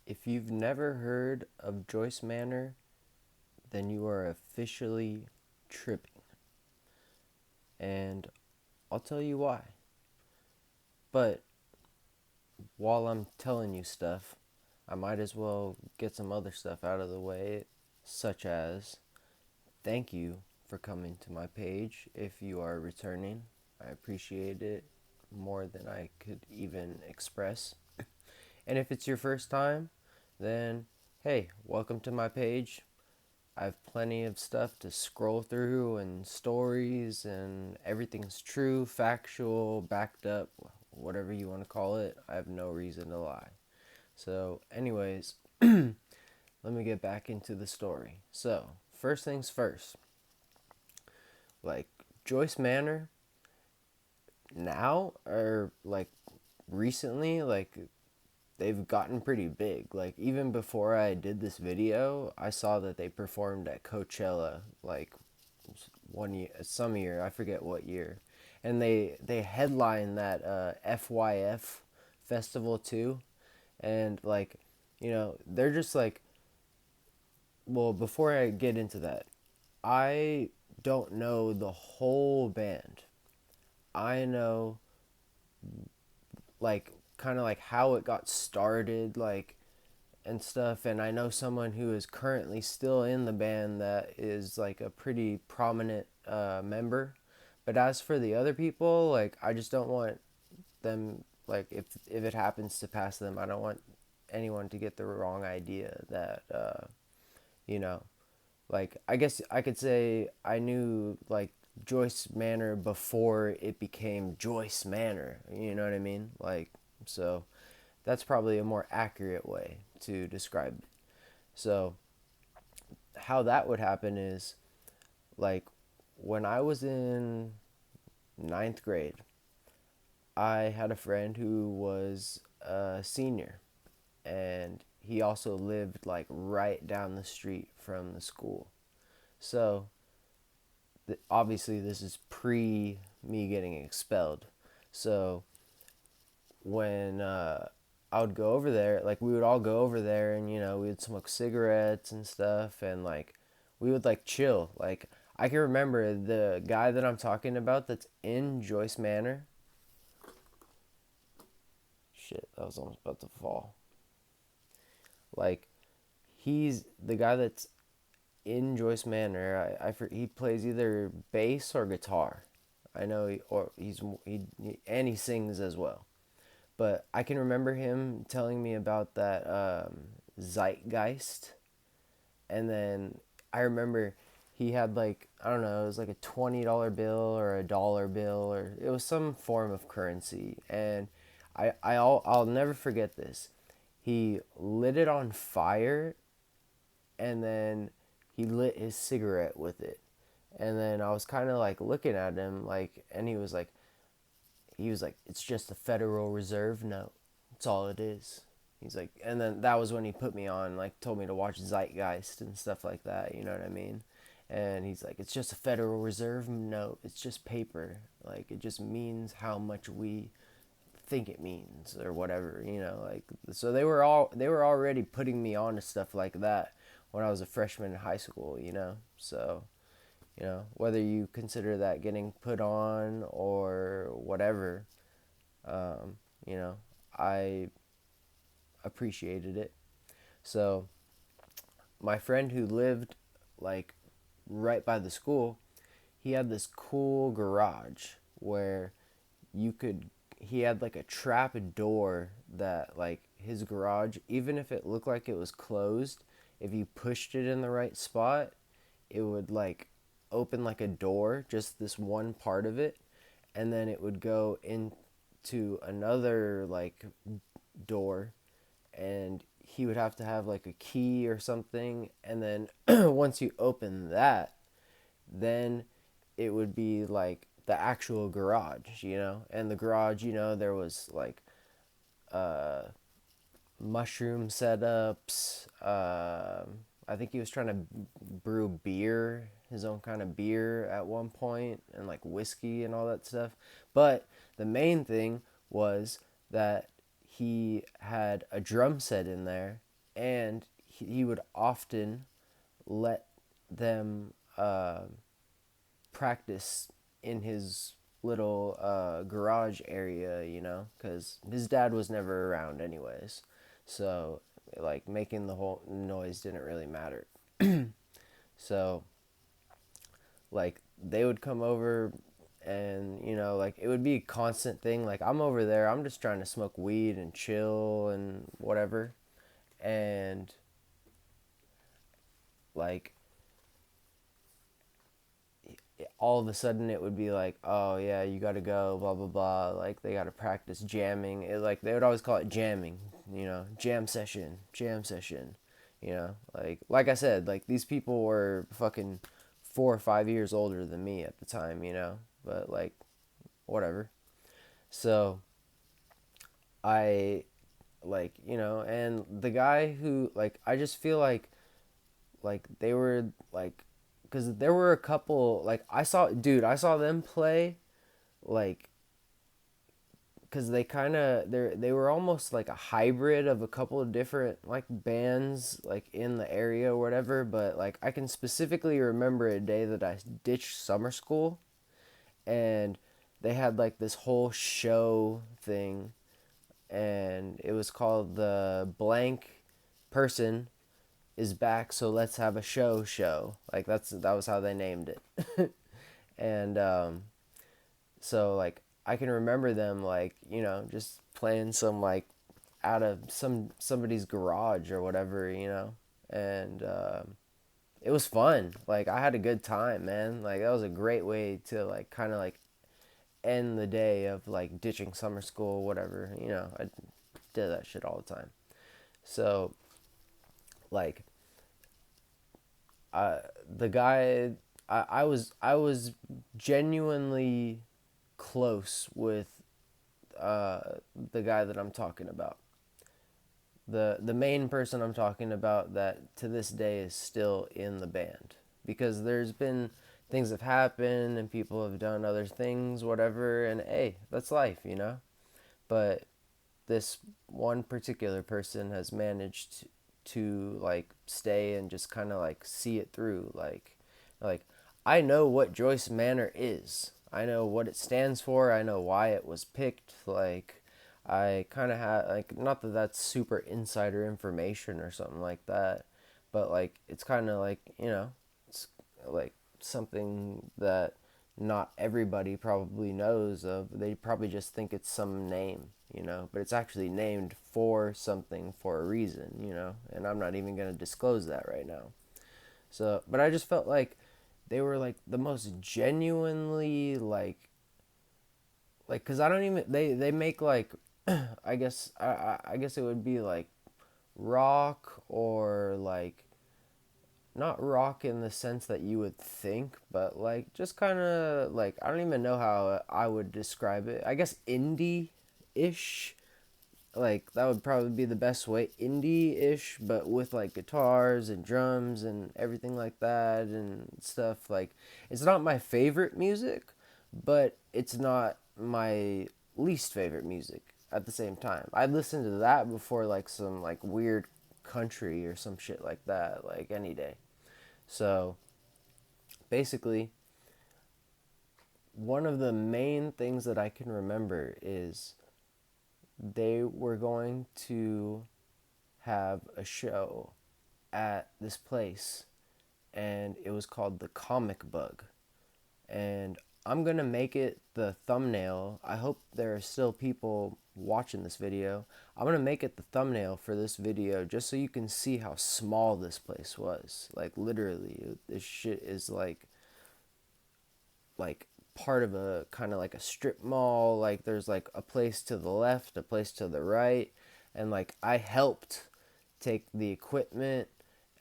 If you've never heard of Joyce Manor, then you are officially tripping. And I'll tell you why. But while I'm telling you stuff, I might as well get some other stuff out of the way, such as thank you for coming to my page if you are returning. I appreciate it more than I could even express. And if it's your first time, then hey, welcome to my page. I have plenty of stuff to scroll through and stories, and everything's true, factual, backed up, whatever you want to call it. I have no reason to lie. So, anyways, let me get back into the story. So, first things first, like Joyce Manor now, or like recently, like they've gotten pretty big. Like even before I did this video, I saw that they performed at Coachella like one year, some year, I forget what year, and they headlined that FYF festival too, and like they're just like, well, before I get into that, I don't know the whole band. I know like kind of like how it got started, like and stuff, and I know someone who is currently still in the band that is like a pretty prominent member. But as for the other people, like I just don't want them, like if it happens to pass them, I don't want anyone to get the wrong idea that you know like I guess I could say I knew like Joyce Manor before it became Joyce Manor, you know what I mean? Like, so that's probably a more accurate way to describe it. So, how that would happen is like when I was in ninth grade, I had a friend who was a senior, and he also lived like right down the street from the school. So, obviously, this is pre me getting expelled. So, when I would go over there, like we would all go over there, and we would smoke cigarettes and stuff, and like we would like chill. Like I can remember the guy that I'm talking about that's in Joyce Manor. Shit, that was almost about to fall. Like he's the guy that's in Joyce Manor. He plays either bass or guitar. I know and he sings as well. But I can remember him telling me about that Zeitgeist, and then I remember he had like, I don't know, it was like a $20 bill or a dollar bill, or it was some form of currency, and I'll never forget this. He lit it on fire, and then he lit his cigarette with it, and then I was kind of like looking at him like, and he was like, it's just a Federal Reserve note. That's all it is. He's like, and then that was when he put me on, like, told me to watch Zeitgeist and stuff like that. You know what I mean? And he's like, it's just a Federal Reserve note. It's just paper. Like, it just means how much we think it means or whatever. Like, so they were already putting me on to stuff like that when I was a freshman in high school. So whether you consider that getting put on or whatever, um, you know, I appreciated it. So my friend who lived like right by the school, he had this cool garage where you could he had like a trap door that like his garage, even if it looked like it was closed, if you pushed it in the right spot, it would like open like a door, just this one part of it, and then it would go into another like door, and he would have to have like a key or something, and then once you open that, then it would be like the actual garage, and the garage, there was like uh mushroom setups. I think he was trying to brew beer, his own kind of beer at one point, and like whiskey and all that stuff. But the main thing was that he had a drum set in there, and he would often let them practice in his little garage area, because his dad was never around anyways. So, like, making the whole noise didn't really matter. So, like, they would come over and, like, it would be a constant thing. Like, I'm over there, I'm just trying to smoke weed and chill and whatever. And, like, all of a sudden it would be like, oh yeah, you gotta go, blah blah blah. Like they gotta practice jamming. Like they would always call it jamming, jam session, jam session. Like I said, like these people were fucking 4 or 5 years older than me at the time, but like whatever. So I and the guy who like I just feel like they were like because there were a couple like I saw them play like because they were almost like a hybrid of a couple of different like bands like in the area or whatever, but like I can specifically remember a day that I ditched summer school and they had like this whole show thing and it was called the blank person is back, so let's have a show. Like that was how they named it. And so like I can remember them like, just playing some like out of somebody's garage or whatever, And it was fun. Like I had a good time, man. Like that was a great way to like kind of like end the day of like ditching summer school, whatever. I did that shit all the time. So like the guy I was genuinely close with the guy that I'm talking about. The main person I'm talking about that to this day is still in the band because there's been things have happened and people have done other things, whatever, and hey, that's life. But this one particular person has managed to like stay and just kind of like see it through like I know what Joyce Manor is. I know what it stands for. I know why it was picked. Like I kind of had like not that that's super insider information or something like that, but like it's kind of like, it's like something that not everybody probably knows of. They probably just think it's some name, but it's actually named for something for a reason, and I'm not even going to disclose that right now. So, but I just felt like they were like the most genuinely like cuz I don't even they make like I guess it would be like rock or like not rock in the sense that you would think, but like just kind of like I don't even know how I would describe it. I guess indie ish. Like that would probably be the best way, indie ish, but with like guitars and drums and everything like that and stuff. Like it's not my favorite music, but it's not my least favorite music at the same time. I'd listen to that before like some like weird country or some shit like that, like any day. So basically, one of the main things that I can remember is they were going to have a show at this place, and it was called The Comic Bug. And I'm going to make it the thumbnail. I hope there are still people watching this video. I'm going to make it the thumbnail for this video just so you can see how small this place was. Like literally, this shit is like part of a kind of like a strip mall. Like there's like a place to the left, a place to the right, and like I helped take the equipment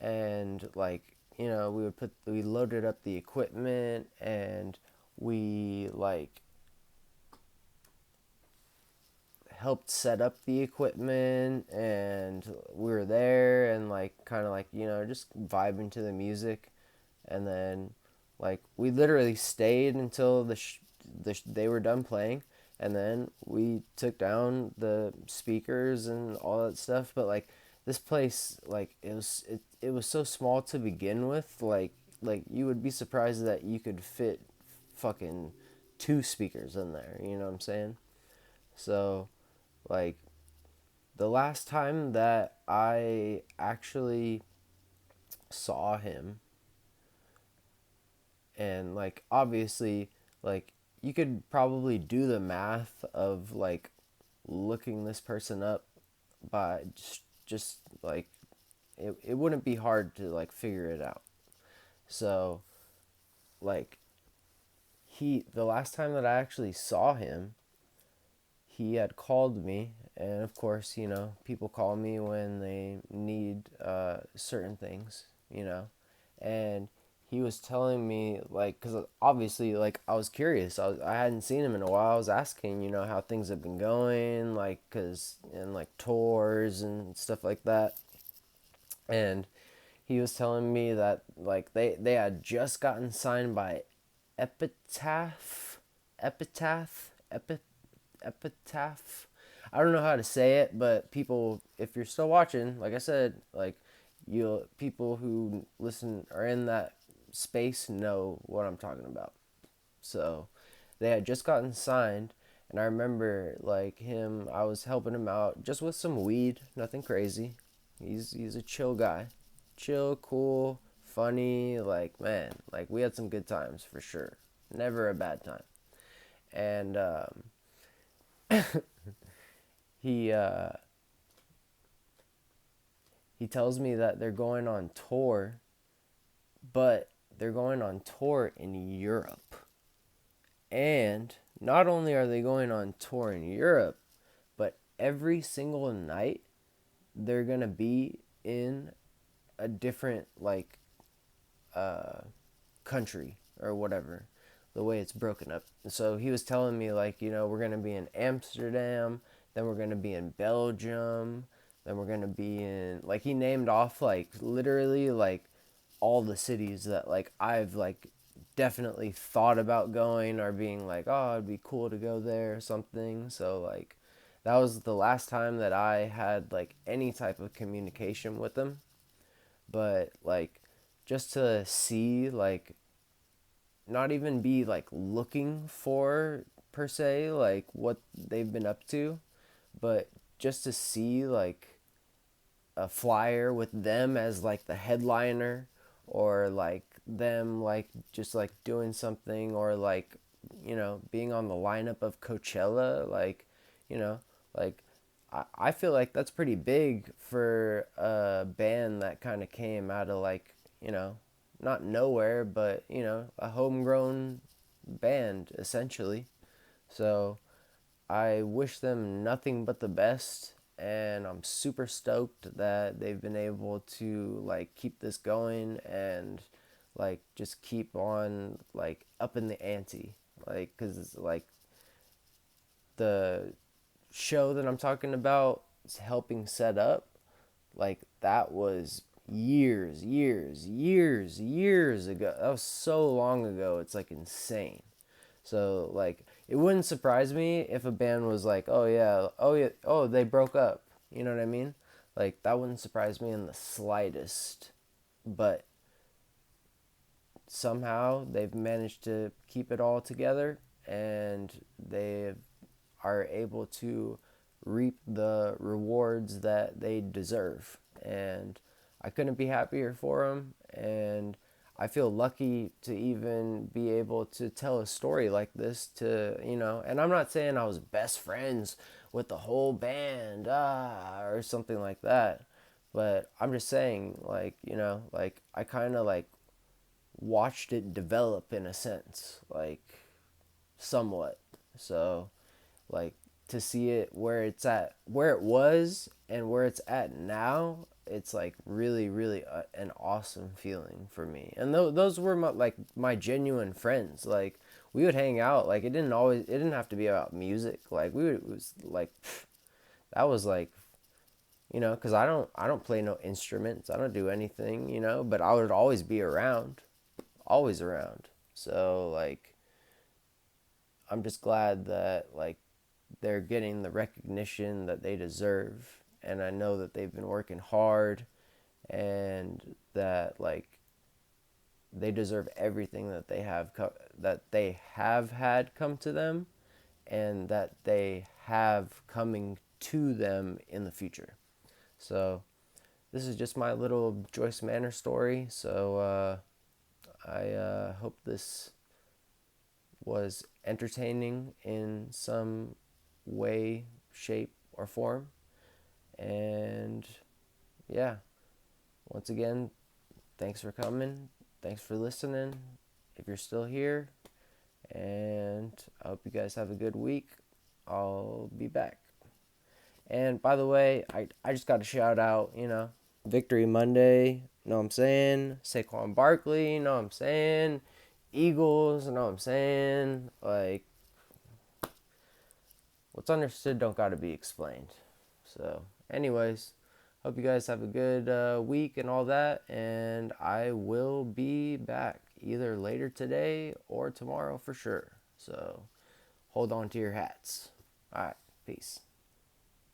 and like we loaded up the equipment and we like helped set up the equipment and we were there and like kind of like just vibing to the music and then like we literally stayed until they were done playing and then we took down the speakers and all that stuff, but like this place, like it was so small to begin with. Like you would be surprised that you could fit fucking two speakers in there. You know what I'm saying? So like the last time that I actually saw him, and like obviously, like you could probably do the math of like looking this person up by just like it wouldn't be hard to like figure it out. So like the last time that I actually saw him, he had called me, and of course, you know, people call me when they need certain things, you know, and he was telling me like, because obviously like I was curious, I hadn't seen him in a while. I was asking, you know, how things have been going, like, cause and like tours and stuff like that, and he was telling me that like they had just gotten signed by Epitaph, Epitaph, Epi, Epitaph. I don't know how to say it, but people, if you're still watching, like I said, like you people who listen are in that space know what I'm talking about. So they had just gotten signed, and I remember like him. I was helping him out just with some weed, nothing crazy. He's a chill guy, chill, cool, funny. Like man, like we had some good times for sure. Never a bad time. And he he tells me that they're going on tour, but they're going on tour in Europe. And not only are they going on tour in Europe, but every single night they're gonna be in a different like uh, country or whatever, the way it's broken up. So he was telling me like, you know, we're gonna be in Amsterdam, then we're gonna be in Belgium, then we're gonna be in like he named off like literally like all the cities that like I've like definitely thought about going or being like, oh, it'd be cool to go there or something. So like that was the last time that I had like any type of communication with them. But like just to see like not even be like looking for per se like what they've been up to, but just to see like a flyer with them as like the headliner, or like them like just like doing something, or like you know being on the lineup of Coachella, like you know like I feel like that's pretty big for a band that kind of came out of like you know not nowhere, but you know a homegrown band essentially. So I wish them nothing but the best, and I'm super stoked that they've been able to like keep this going and like just keep on like up in the ante, like cuz like the show that I'm talking about is helping set up, like that was years ago. That was so long ago. It's like insane. So like it wouldn't surprise me if a band was like, oh yeah, oh they broke up. You know what I mean? Like that wouldn't surprise me in the slightest. But somehow they've managed to keep it all together, and they are able to reap the rewards that they deserve. And I couldn't be happier for them. And I feel lucky to even be able to tell a story like this to, you know, and I'm not saying I was best friends with the whole band, or something like that. But I'm just saying, like, you know, like I kind of like watched it develop in a sense, like somewhat. So, like to see it where it's at, where it was and where it's at now, it's like really an awesome feeling for me. And those were my, like my genuine friends. Like we would hang out, like it didn't have to be about music. Like we would, it was like that was like you know, cuz I don't play no instruments. I don't do anything, you know, but I would always be around, always around. So like I'm just glad that like they're getting the recognition that they deserve, and I know that they've been working hard, and that like they deserve everything that they have had come to them, and that they have coming to them in the future. So this is just my little Joyce Manor story. So I hope this was entertaining in some way, shape, or form. And yeah, once again, thanks for coming. Thanks for listening. If you're still here, and I hope you guys have a good week. I'll be back. And by the way, I just got to shout out, Victory Monday, you know what I'm saying? Saquon Barkley, you know what I'm saying? Eagles, you know what I'm saying? Like, what's understood don't got to be explained. So, anyways, hope you guys have a good week and all that. And I will be back either later today or tomorrow for sure. So, hold on to your hats. All right, peace.